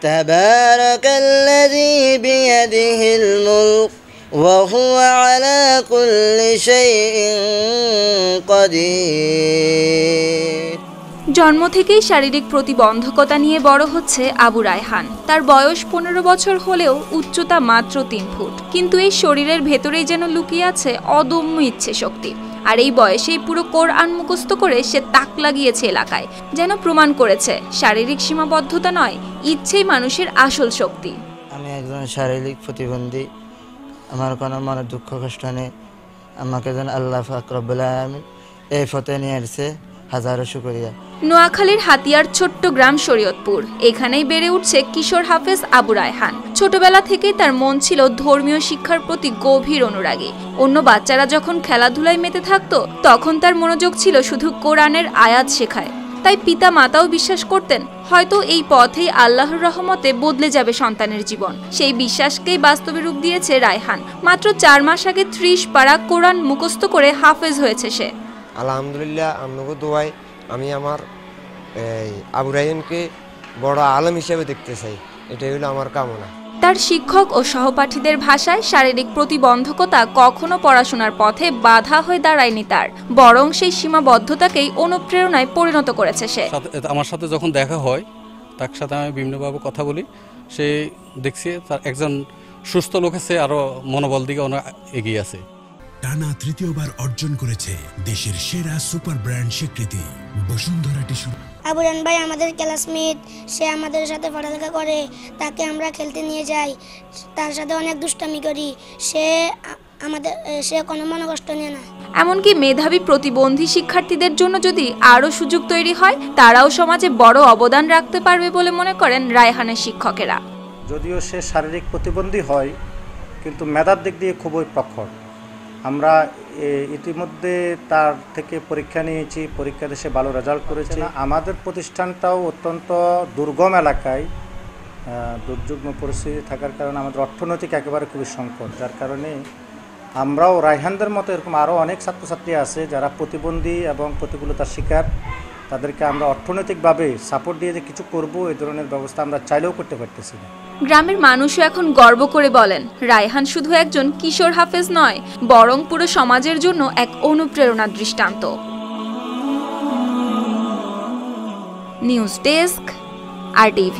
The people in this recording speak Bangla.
তাবারাকাল্লাযী বিয়াদিহিল মুলক ওয়া হুয়া আলা কুল্লি শাইইন কাদির। জন্ম থেকেই শারীরিক প্রতিবন্ধকতা নিয়ে বড় হচ্ছে আবু রায়হান। তার বয়স 15 বছর হলেও উচ্চতা মাত্র 3 ফুট, কিন্তু এই শরীরের ভেতরেই যেন লুকিয়ে আছে অদম্য ইচ্ছে শক্তি। আর এই বয়সেই পুরো কোরআন মুখস্থ করে সে তাক লাগিয়েছে এলাকায়, যেন প্রমাণ করেছে শারীরিক সীমাবদ্ধতা নয়, ইচ্ছেই মানুষের আসল শক্তি। আমি একজন শারীরিক প্রতিবন্ধী, আমার কোনো মনে দুঃখ কষ্ট নেই। আমাকে যেন আল্লাহ পাক রব্বুল আলামিন এই পথে নিয়ে আসছে, হাজারো শুকরিয়া। নোয়াখালীর হাতিয়ার ছোট্ট গ্রাম শরীয়তপুর, এখানেই বেড়ে উঠছে কিশোর হাফেজ আবু রায়হান। ছোটবেলা থেকেই তার মন ছিল ধর্মীয় শিক্ষার প্রতি গভীর অনুরাগী। অন্য বাচ্চারা যখন খেলাধুলায় মেতে থাকতো, তখন তার মনোযোগ ছিল শুধু কোরআনের আয়াত শেখায়। তাই পিতা মাতাও বিশ্বাস করতেন হয়তো এই পথেই আল্লাহর রহমতে বদলে যাবে সন্তানের জীবন। সেই বিশ্বাসকেই বাস্তবে রূপ দিয়েছে রায়হান। মাত্র 4 মাস আগে 30 পারা কোরআন মুখস্থ করে হাফেজ হয়েছে সে। আলহামদুলিল্লাহ, আপনাকে দোয়ায় আমি আমার আবু রায়হানকে বড় আলেম হিসেবে দেখতে চাই, এটাই হলো আমার কামনা। তার শিক্ষক ও সহপাঠীদের ভাষায় শারীরিক প্রতিবন্ধকতা কখনো পড়াশোনার পথে বাধা হয়ে দাঁড়ায়নি তার, বরং সেই সীমাবদ্ধতাকেই অনুপ্রেরণায় পরিণত করেছে সে। আমার সাথে যখন দেখা হয়, তার সাথে আমি বিভিন্নভাবে কথা বলি, সে দেখছি তার একজন সুস্থ লোক আছে, আরো মনোবল দিকে অনেক এগিয়ে আছে। টানা তৃতীয়বার অর্জন করেছে দেশের সেরা সুপার ব্র্যান্ড স্বীকৃতি বসুন্ধরা টিস্যু। আবু রায়হান ভাই আমাদের ক্লাসমেট, সে আমাদের সাথে পড়ালেখা করে, তাকে আমরা খেলতে নিয়ে যাই, তার সাথে অনেক দুষ্টামি করি, সে কোনো মনে কষ্ট নেয় না। এমনকি মেধাবী প্রতিবন্ধী শিক্ষার্থীদের জন্য যদি আরও সুযোগ তৈরি হয়, তারাও সমাজে বড় অবদান রাখতে পারবে বলে মনে করেন রায়হানের শিক্ষকেরা। যদিও সে শারীরিক প্রতিবন্ধী হয়, কিন্তু মেধার দিক দিয়ে খুবই প্রখর। আমরা ইতিমধ্যে তার থেকে পরীক্ষা নিয়েছি, পরীক্ষাতে সে ভালো রেজাল্ট করেছে। আমাদের প্রতিষ্ঠানটাও অত্যন্ত দুর্গম এলাকায়, দুর্যোগ পরিস্থিতি থাকার কারণে আমাদের অর্থনৈতিক একেবারে খুবই সংকট, যার কারণে আমরাও রায়হানদের মতো এরকম আরও অনেক ছাত্রছাত্রী আছে যারা প্রতিবন্ধী এবং প্রতিকূলতার শিকার, তাদেরকে আমরা অর্থনৈতিকভাবে সাপোর্ট দিয়ে যে কিছু করব, এই ধরনের ব্যবস্থা আমরা চাইলেও করতে পারতেছি না। গ্রামের মানুষও এখন গর্ব করে বলেন, রায়হান শুধু একজন কিশোর হাফেজ নয়, বরং পুরো সমাজের জন্য এক অনুপ্রেরণার দৃষ্টান্ত। News desk, RTV।